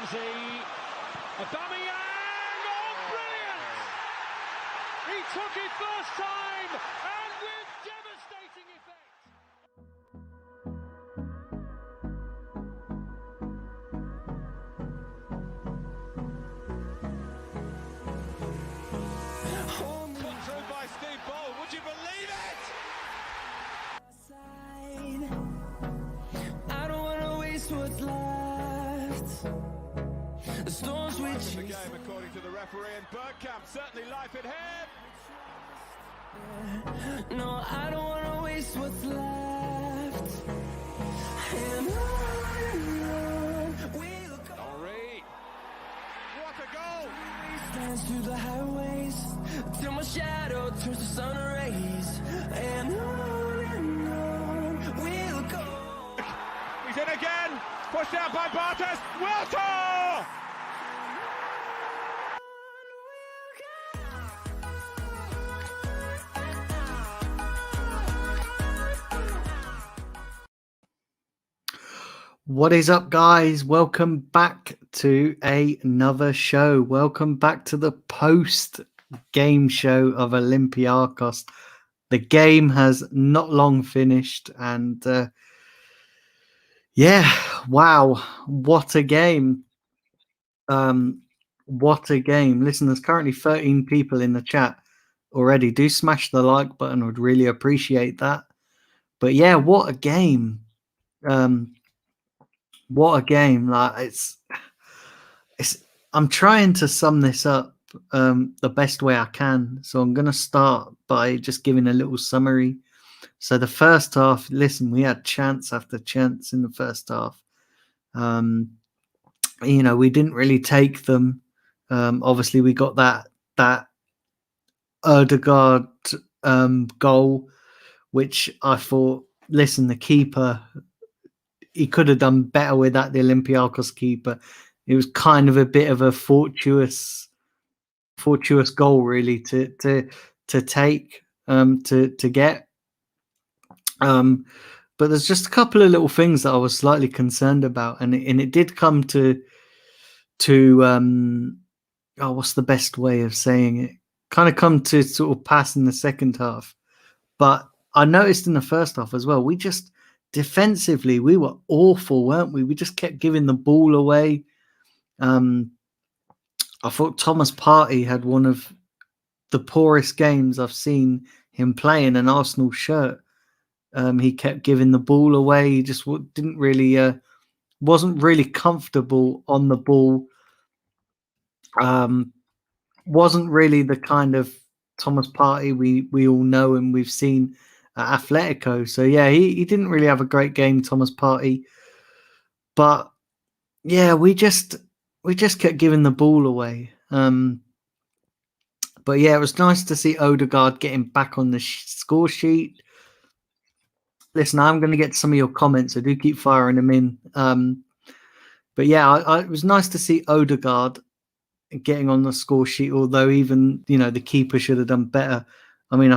Ramsey, Aubameyang, oh brilliant! He took it first time and with devastating effect. Put through by Steve Bold, would you believe it? I don't want to waste what's left. The storms we The chase. game, according to the referee, and Bergkamp certainly life in hand. No, I don't want to waste what's left. And on we'll go. Henri, what a goal! Dance through the highways till my shadow turns to sun rays. And on we'll go. He's in again, pushed out by Bartes, Wiltor! What is up, guys? Welcome back to another show. Welcome back to the post-game show of Olympiacos. The game has not long finished, and wow, what a game. What a game. Listen, there's currently 13 people in the chat already. Do smash the like button. I would really appreciate that. But yeah, what a game. What a game. Like it's I'm trying to sum this up the best way I can. So I'm going to start by just giving a little summary. So the first half, listen, we had chance after chance in the first half. We didn't really take them. Obviously we got that Odegaard goal, which I thought, listen, the keeper, he could have done better with that, the Olympiacos keeper. It was kind of a bit of a fortuitous goal, really, to take, to get. But there's just a couple of little things that I was slightly concerned about, and it did come to what's the best way of saying it? Kind of come to sort of pass in the second half. But I noticed in the first half as well, we just defensively, we were awful, weren't we? We just kept giving the ball away. I thought Thomas Partey had one of the poorest games I've seen him play in an Arsenal shirt. He kept giving the ball away. He just didn't really, wasn't really comfortable on the ball. Wasn't really the kind of Thomas Partey we all know and we've seen at Atletico. So yeah, he didn't really have a great game, Thomas Partey. But yeah, we just kept giving the ball away. But yeah, it was nice to see Odegaard getting back on the score sheet. Listen, I'm going to get some of your comments, so do keep firing them in. But yeah, it was nice to see Odegaard getting on the score sheet, although even, the keeper should have done better. I mean,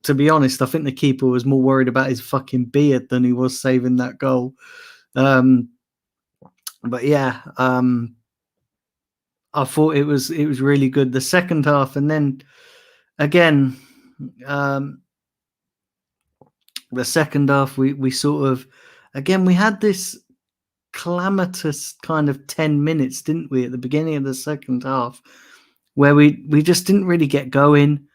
to be honest, I think the keeper was more worried about his fucking beard than he was saving that goal. But yeah, I thought it was really good the second half, and then again, the second half we sort of we had this calamitous kind of 10 minutes, didn't we, at the beginning of the second half, where we just didn't really get going.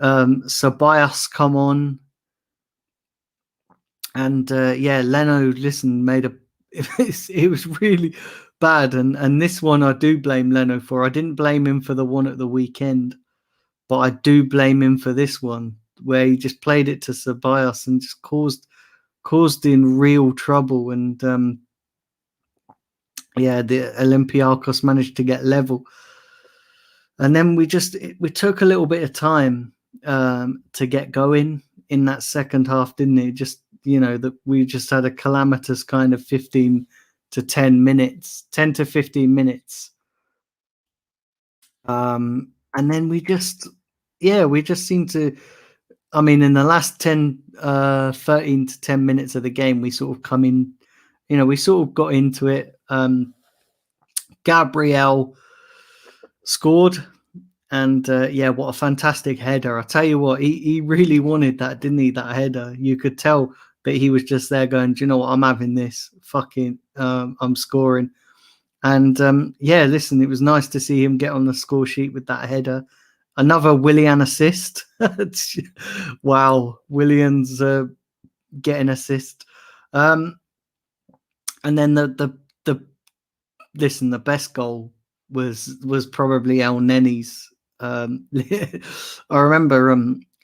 Ceballos come on, and Leno, listen, made it was really bad, and this one I do blame Leno for. I didn't blame him for the one at the weekend, but I do blame him for this one, where he just played it to Ceballos and just caused in real trouble. And the Olympiacos managed to get level, and then we took a little bit of time to get going in that second half, didn't it? Just that we just had a calamitous kind of 10 to 15 minutes, and then we just seemed to, I mean, in the last 13 to 10 minutes of the game, we sort of come in, we sort of got into it, Gabriel scored. And yeah, what a fantastic header. I tell you what, he really wanted that, didn't he? That header. You could tell that he was just there going, do you know what? I'm having this. Fucking, I'm scoring. And yeah, listen, it was nice to see him get on the score sheet with that header. Another Willian assist. Wow, Willian's getting assist. And then the listen, the best goal was probably El Neni's. I remember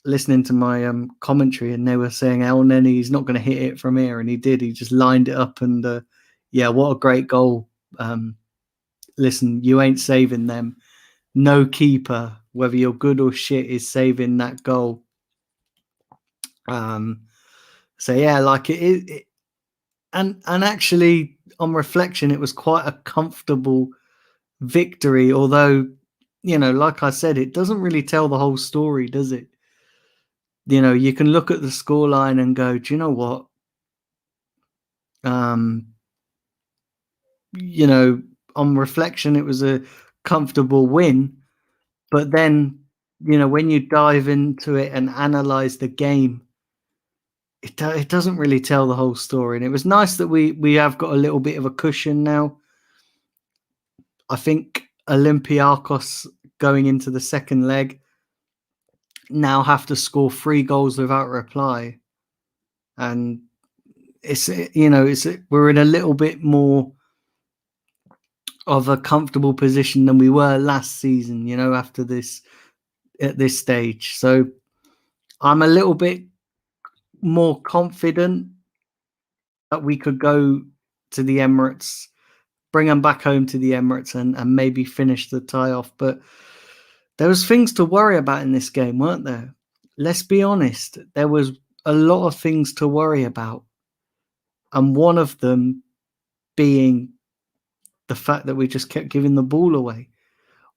listening to my commentary, and they were saying El Neni's not going to hit it from here, and he did. He just lined it up, and yeah, what a great goal. Listen, you ain't saving them. No keeper, whether you're good or shit, is saving that goal. So yeah, like it and actually on reflection, it was quite a comfortable victory, although, you know, like I said, it doesn't really tell the whole story, does it? You know, you can look at the scoreline and go, do you know what? You know, on reflection, it was a comfortable win. But then, you know, when you dive into it and analyze the game, it doesn't really tell the whole story. And it was nice that we have got a little bit of a cushion now. I think Olympiacos going into the second leg now have to score 3 goals without reply. And it's, you know, we're in a little bit more of a comfortable position than we were last season, you know, after this, at this stage. So I'm a little bit more confident that we could go to the Emirates, bring them back home to the Emirates, and maybe finish the tie off. But there was things to worry about in this game, weren't there? Let's be honest. There was a lot of things to worry about. And one of them being the fact that we just kept giving the ball away.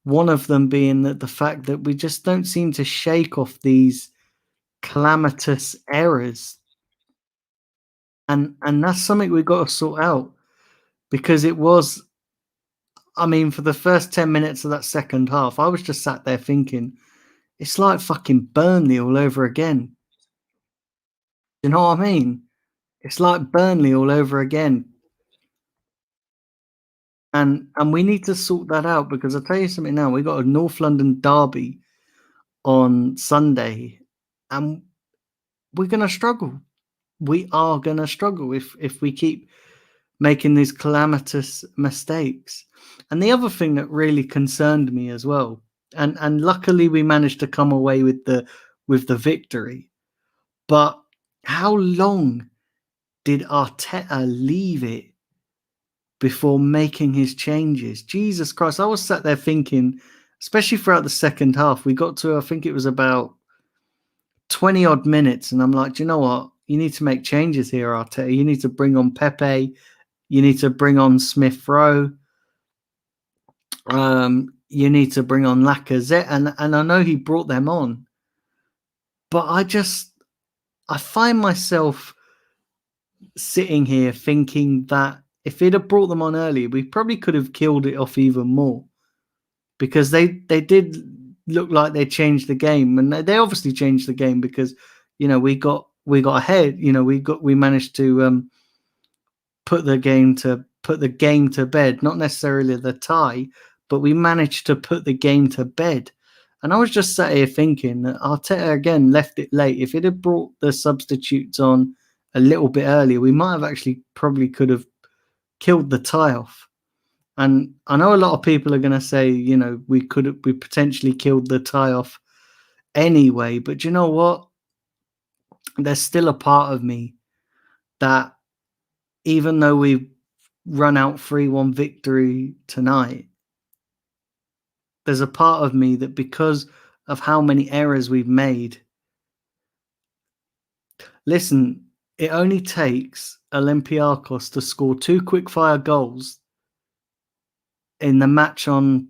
One of them being that the fact that we just don't seem to shake off these calamitous errors. And that's something we've got to sort out, because it was, I mean, for the first 10 minutes of that second half, I was just sat there thinking, it's like fucking Burnley all over again. You know what I mean? It's like Burnley all over again. And we need to sort that out, because I'll tell you something now, we got a North London derby on Sunday, and we're going to struggle. We are going to struggle if we keep making these calamitous mistakes. And the other thing that really concerned me as well, and luckily we managed to come away with the victory, but how long did Arteta leave it before making his changes? Jesus Christ, I was sat there thinking, especially throughout the second half, we got to, I think it was about 20 odd minutes, and I'm like, do you know what? You need to make changes here, Arteta. You need to bring on Pepe. You need to bring on Smith Rowe. You need to bring on Lacazette. And I know he brought them on, but I find myself sitting here thinking that if he'd have brought them on earlier, we probably could have killed it off even more, because they did look like they changed the game, and they obviously changed the game because, you know, we got ahead. You know, we managed to put the game to bed, not necessarily the tie, but we managed to put the game to bed. And I was just sat here thinking that Arteta again left it late. If it had brought the substitutes on a little bit earlier, we might have actually probably could have killed the tie off. And I know a lot of people are going to say, you know, we potentially killed the tie off anyway. But you know what? There's still a part of me that, even though we've run out 3-1 victory tonight, there's a part of me that, because of how many errors we've made, listen, it only takes Olympiacos to score 2 quick-fire goals in the match on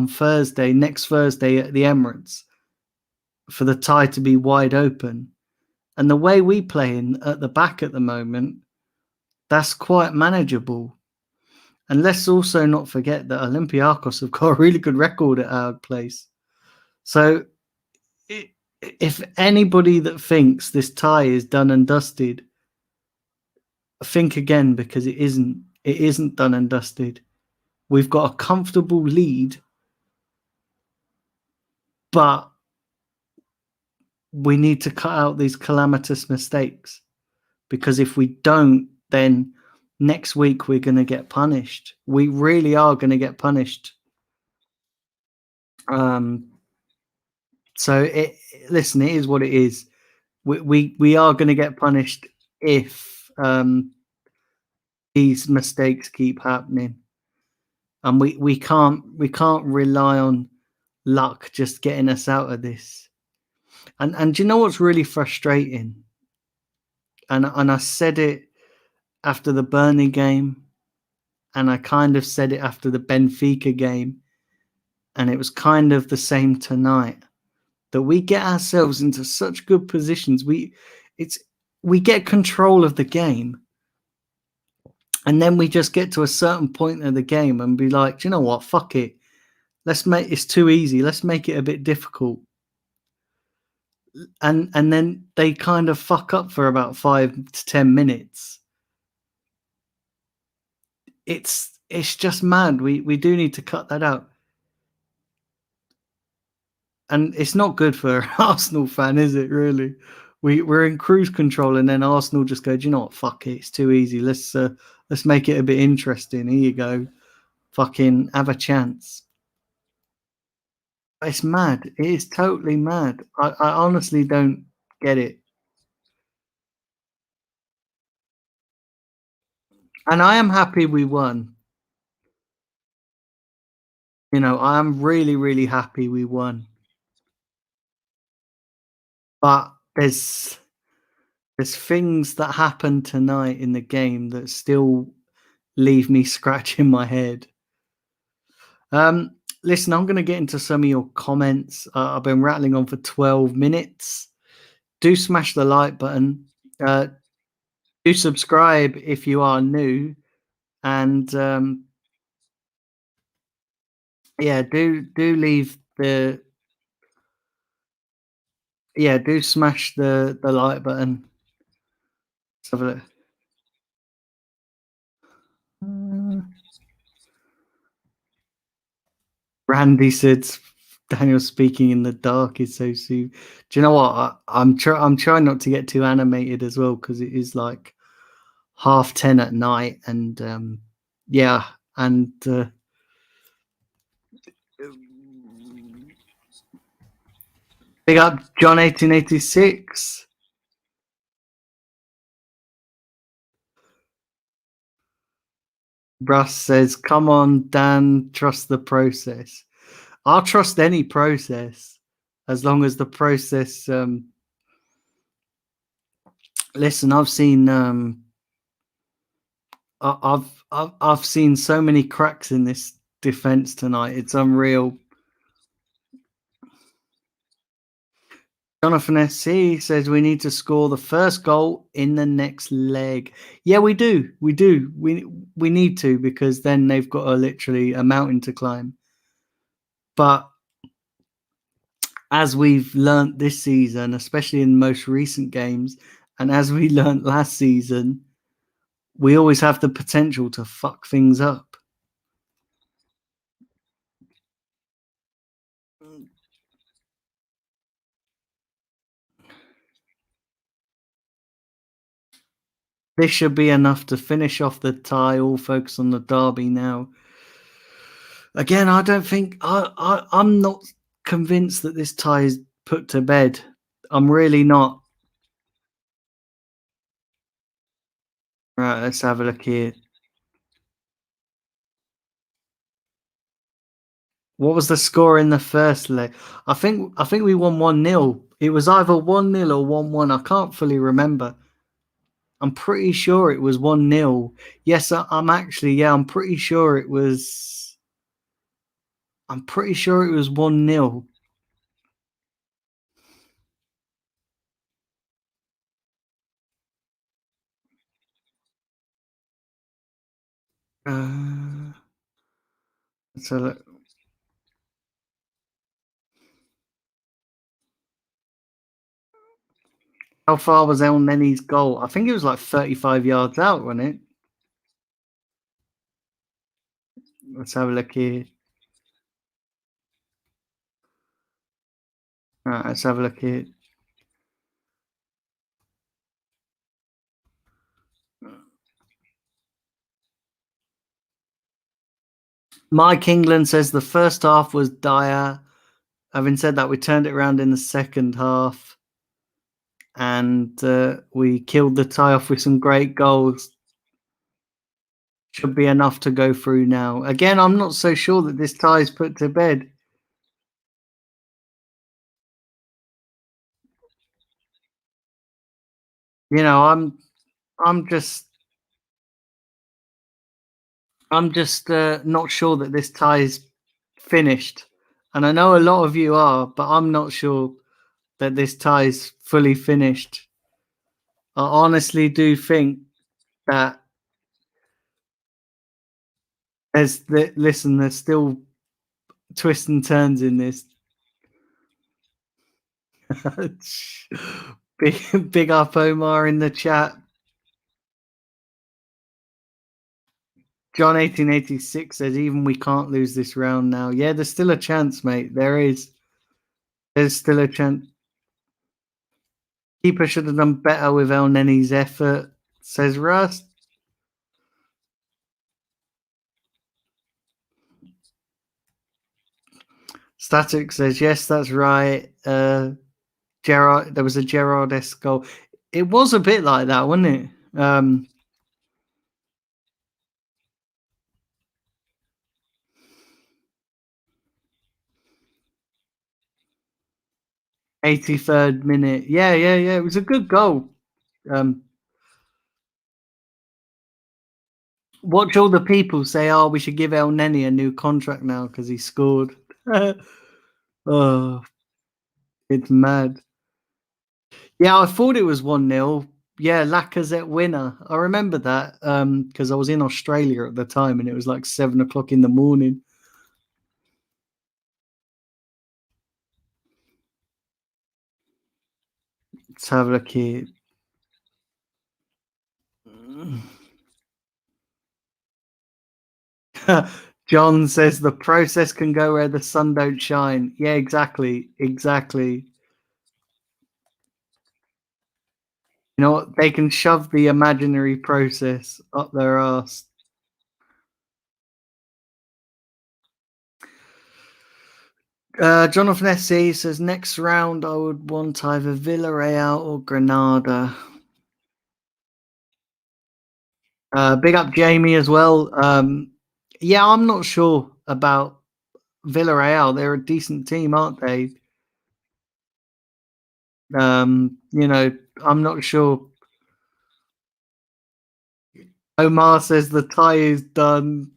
Thursday, next Thursday at the Emirates, for the tie to be wide open. And the way we play at the back at the moment, that's quite manageable. And let's also not forget that Olympiacos have got a really good record at our place. So if anybody that thinks this tie is done and dusted, think again, because it isn't. It isn't done and dusted. We've got a comfortable lead, but we need to cut out these calamitous mistakes, because if we don't, then next week we're going to get punished. We really are going to get punished. So listen, it is what it is. We are going to get punished if these mistakes keep happening, and we can't rely on luck just getting us out of this. And do you know what's really frustrating? And I said it after the Burnley game, and I kind of said it after the Benfica game, and it was kind of the same tonight, that we get ourselves into such good positions. We get control of the game, and then we just get to a certain point of the game and be like, do you know what? Fuck it. It's too easy. Let's make it a bit difficult. And then they kind of fuck up for about 5 to 10 minutes. It's just mad. We do need to cut that out. And it's not good for an Arsenal fan, is it, really? We're in cruise control, and then Arsenal just go, do you know what? Fuck it. It's too easy. Let's make it a bit interesting. Here you go. Fucking have a chance. It's mad. It is totally mad. I honestly don't get it. And I am happy we won. You know, I am really, really happy we won. But there's things that happened tonight in the game that still leave me scratching my head. Listen, I'm going to get into some of your comments. I've been rattling on for 12 minutes. Do smash the like button. Do subscribe if you are new. And yeah, do leave the do smash the like button. Let's have a look. Randy said Daniel speaking in the dark is so soothing. Do you know what? I'm trying not to get too animated as well, because it is like 10:30 at night, and yeah, and big up John 1886. Russ says, "Come on, Dan, trust the process." I'll trust any process as long as the process. Listen, I've seen I've seen so many cracks in this defense tonight. It's unreal. Jonathan SC says we need to score the first goal in the next leg. Yeah, we do. We do. We need to, because then they've got literally a mountain to climb. But as we've learnt this season, especially in most recent games, and as we learnt last season, we always have the potential to fuck things up. This should be enough to finish off the tie. All focus on the derby now. Again, I don't think I'm not convinced that this tie is put to bed. I'm really not. Right, let's have a look here. What was the score in the first leg? I think we won 1-0. It was either 1-0 or 1-1. I can't fully remember. I'm pretty sure it was 1-0. Yes, I'm actually, yeah, I'm pretty sure it was 1-0. So how far was El Neni's goal? I think it was like 35 yards out, wasn't it? Let's have a look here. Right, let's have a look here. Mike England says the first half was dire. Having said that, we turned it around in the second half, and we killed the tie off with some great goals. Should be enough to go through now. Again, I'm not so sure that this tie is put to bed. You know, I'm just not sure that this tie is finished, and I know a lot of you are, but I'm not sure that this tie is fully finished. I honestly do think that listen, there's still twists and turns in this. big up Omar in the chat. John 1886 says even we can't lose this round now. Yeah, there's still a chance, mate. There's still a chance. Keeper should have done better with El Neni's effort, says Russ. Static says yes, that's right. Gerard, there was a Gerard-esque goal. It was a bit like that, wasn't it? 83rd minute. Yeah. It was a good goal. Watch all the people say, "Oh, we should give El Neni a new contract now because he scored." Oh, it's mad. Yeah, I thought it was 1-0. Yeah, Lacazette winner. I remember that because I was in Australia at the time and it was like 7 o'clock in the morning. Let's have a look here. John says the process can go where the sun don't shine. Yeah, exactly. You know what? They can shove the imaginary process up their ass. Jonathan SC says next round I would want either Villarreal or Granada. Big up Jamie as well. Yeah, I'm not sure about Villarreal. They're a decent team, aren't they? You know, I'm not sure. Omar says the tie is done.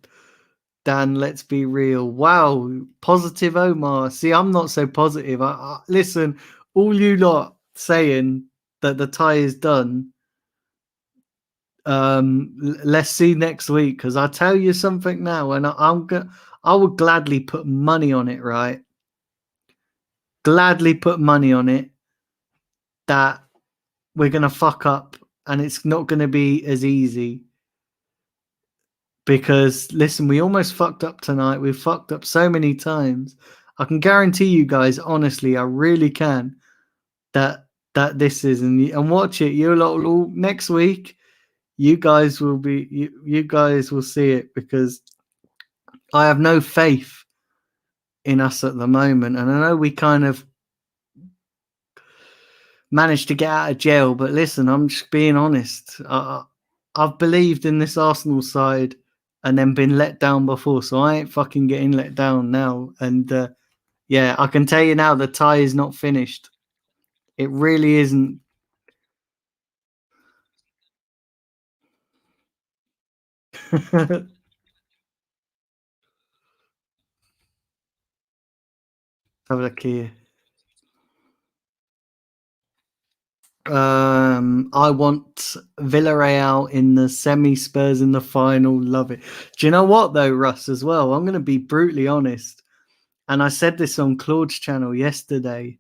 Dan, let's be real. Wow, positive Omar. See, I'm not so positive. Listen, all you lot saying that the tie is done. Let's see next week because I tell you something now, and I would gladly put money on it. Right, gladly put money on it that we're gonna fuck up, and it's not gonna be as easy. Because listen, we almost fucked up tonight. We've fucked up so many times. I can guarantee you guys, honestly, I really can, that this is and watch it. You lot next week. You guys will be. You guys will see it because I have no faith in us at the moment, and I know we kind of managed to get out of jail. But listen, I'm just being honest. I've believed in this Arsenal side and then been let down before, so I ain't fucking getting let down now. And yeah, I can tell you now, the tie is not finished. It really isn't. Have a look here. I want Villarreal in the semi, Spurs in the final. Love it. Do you know what though, Russ? As well, I'm going to be brutally honest, and I said this on Claude's channel yesterday,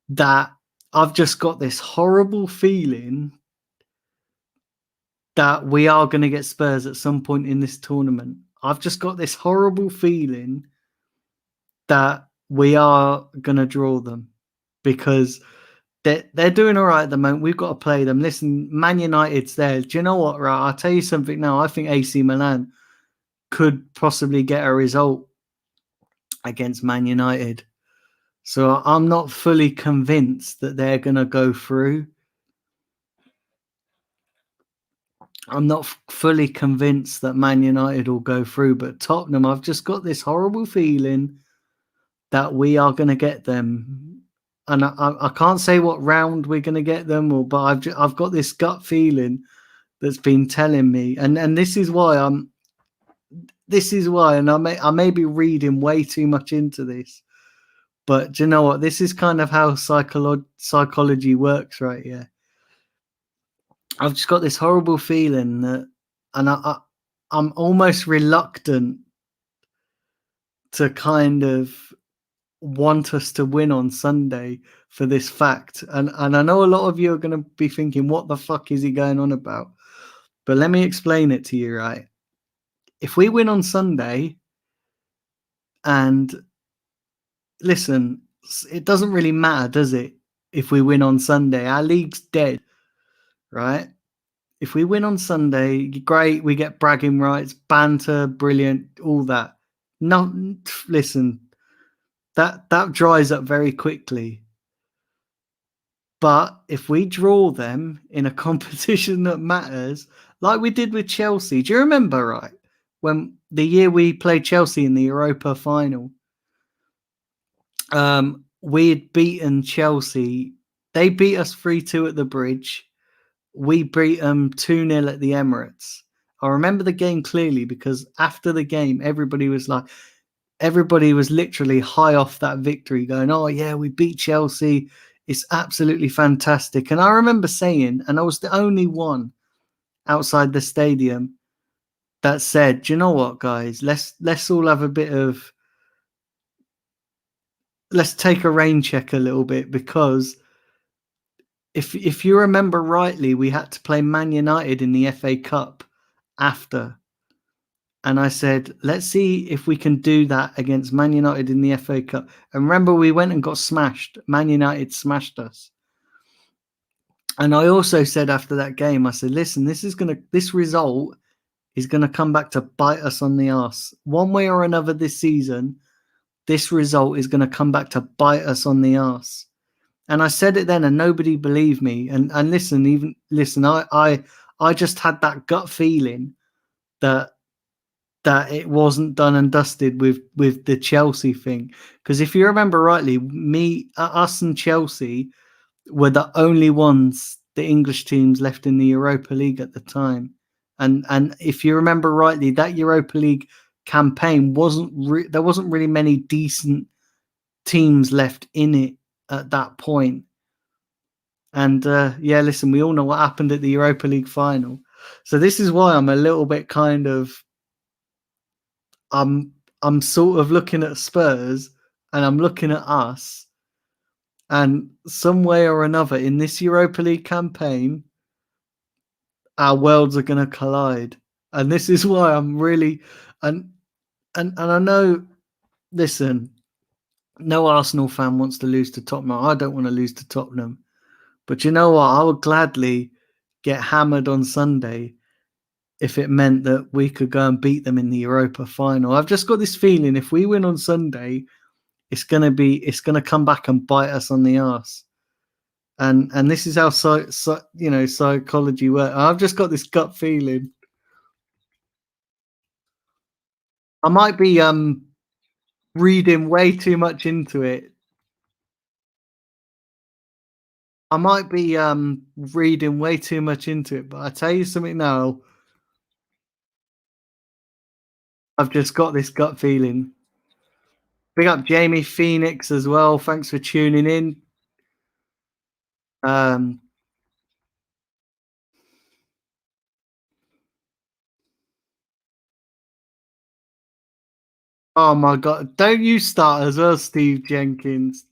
that I've just got this horrible feeling that we are going to get Spurs at some point in this tournament. I've just got this horrible feeling that we are going to draw them because they're doing all right at the moment. We've got to play them. Listen, Man United's there. Do you know what, right? I'll tell you something now. I think AC Milan could possibly get a result against Man United. So I'm not fully convinced that they're going to go through. I'm not fully convinced that Man United will go through, but Tottenham, I've just got this horrible feeling that we are going to get them. And I can't say what round we're going to get them, but I've got this gut feeling that's been telling me, and this is why and I may be reading way too much into this, but do you know what? This is kind of how psychology works, right? Yeah. I've just got this horrible feeling that, and I'm almost reluctant to kind of want us to win on Sunday for this fact. And I know a lot of you are going to be thinking, what the fuck is he going on about? But let me explain it to you, right? If we win on Sunday, and listen, it doesn't really matter, does it? If we win on Sunday, our league's dead, right? If we win on Sunday, great, we get bragging rights, banter, brilliant, all that. No, listen, that dries up very quickly. But if we draw them in a competition that matters, like we did with Chelsea, do you remember, right? When the year we played Chelsea in the Europa final, we had beaten Chelsea. They beat us 3-2 at the Bridge. We beat them 2-0 at the Emirates. I remember the game clearly because after the game, everybody was literally high off that victory, going, oh, yeah, we beat Chelsea. It's absolutely fantastic. And I remember saying, and I was the only one outside the stadium that said, do you know what, guys? Let's all have a bit of, let's take a rain check a little bit, because if you remember rightly, we had to play Man United in the FA Cup after. And I said, let's see if we can do that against Man United in the FA Cup. And remember, we went and got smashed. Man United smashed us. And I also said after that game, I said, listen, this result is going to come back to bite us on the arse. One way or another this season, this result is going to come back to bite us on the arse. And I said it then and nobody believed me. And listen, I just had that gut feeling that it wasn't done and dusted with the Chelsea thing. Because if you remember rightly, us and Chelsea were the only ones, the English teams, left in the Europa League at the time. And if you remember rightly, that Europa League campaign there wasn't really many decent teams left in it at that point. And yeah, listen, we all know what happened at the Europa League final. So this is why I'm a little bit kind of, I'm sort of looking at Spurs and I'm looking at us, and some way or another in this Europa League campaign, our worlds are going to collide. And this is why I'm really, and I know, listen, no Arsenal fan wants to lose to Tottenham. I don't want to lose to Tottenham. But you know what? I would gladly get hammered on Sunday if it meant that we could go and beat them in the Europa final. I've just got this feeling if we win on Sunday, it's gonna come back and bite us on the arse. And this is how psychology works. I've just got this gut feeling. I might be reading way too much into it. I might be reading way too much into it, but I tell you something now. I've just got this gut feeling. Big up Jamie Phoenix as well. Thanks for tuning in. Oh my God. Don't you start as well, Steve Jenkins.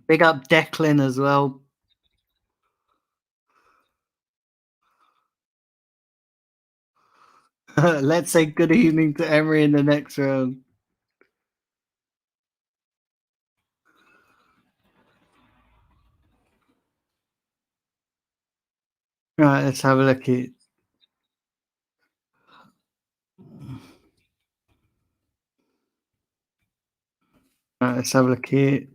Big up Declan as well. Let's say good evening to Emery in the next round. Right, let's have a look at it. Right, let's have a look here.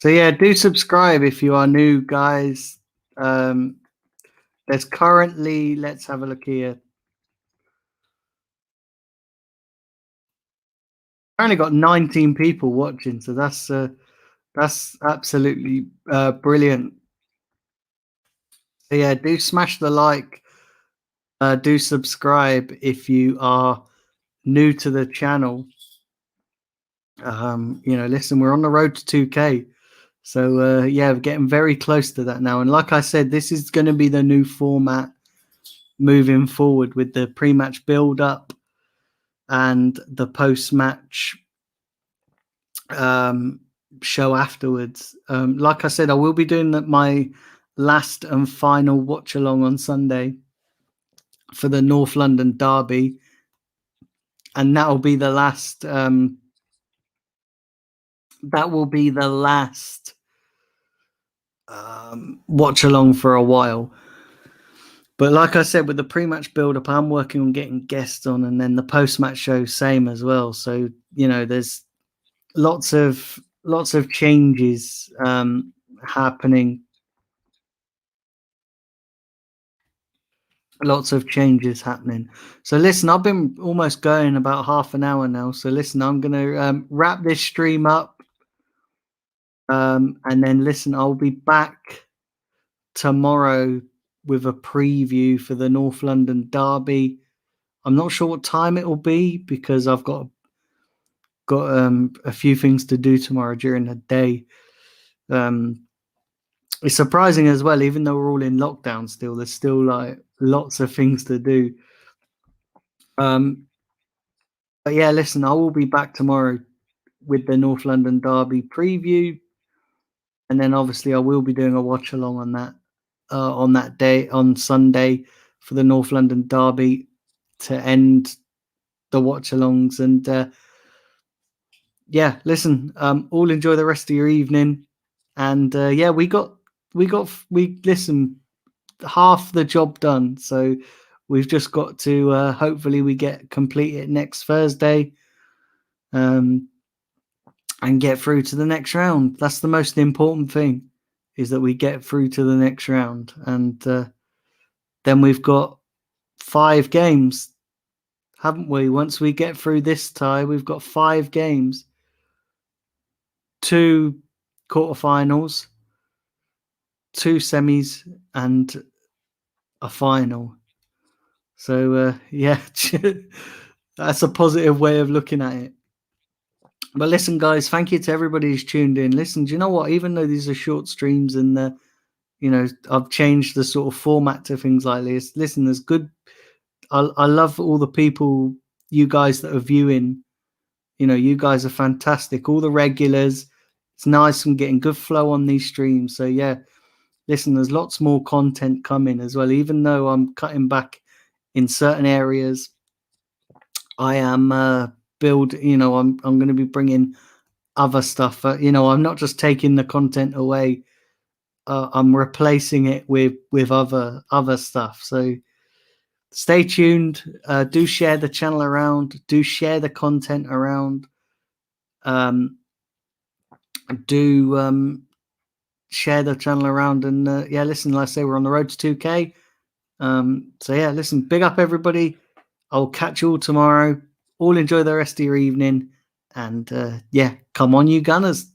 So yeah, do subscribe if you are new, guys. There's currently, let's have a look here. I only got 19 people watching, so that's absolutely brilliant. So yeah, do smash the like, do subscribe if you are new to the channel. Listen, we're on the road to 2K. So yeah, we're getting very close to that now. And like I said, this is going to be the new format moving forward with the pre-match build-up and the post-match show afterwards. Like I said, I will be doing my last and final watch-along on Sunday for the North London derby. And that will be the last... watch along for a while. But like I said, with the pre-match build-up, I'm working on getting guests on, and then the post-match show same as well. So there's lots of changes happening. Lots of changes happening. So listen, I've been almost going about half an hour now. So listen, I'm going to wrap this stream up. And then listen, I'll be back tomorrow with a preview for the North London derby. I'm not sure what time it will be because I've got a few things to do tomorrow during the day. It's surprising as well, even though we're all in lockdown still, there's still like lots of things to do. But yeah, listen, I will be back tomorrow with the North London derby preview, and then obviously I will be doing a watch along on that day on Sunday for the North London derby to end the watch alongs. And yeah, listen, all enjoy the rest of your evening. And yeah, we listen, half the job done. So we've just got to hopefully we complete it next Thursday. And get through to the next round. That's the most important thing, is that we get through to the next round. And then we've got 5 games, haven't we? Once we get through this tie, we've got 5 games, 2 quarterfinals, 2 semis, and a final. So yeah, that's a positive way of looking at it. But listen, guys, thank you to everybody who's tuned in. Listen, do you know what? Even though these are short streams and I've changed the sort of format to things like this. Listen, there's good. I love all the people, you guys that are viewing. You guys are fantastic. All the regulars. It's nice and getting good flow on these streams. So yeah, listen, there's lots more content coming as well. Even though I'm cutting back in certain areas, I am I'm going to be bringing other stuff. I'm not just taking the content away. I'm replacing it with other stuff. So stay tuned. Do share the channel around. Do share the content around. Do share the channel around. And yeah, listen, like I say, we're on the road to 2K. So yeah, listen, big up everybody. I'll catch you all tomorrow. All enjoy the rest of your evening. And yeah, come on, you Gunners.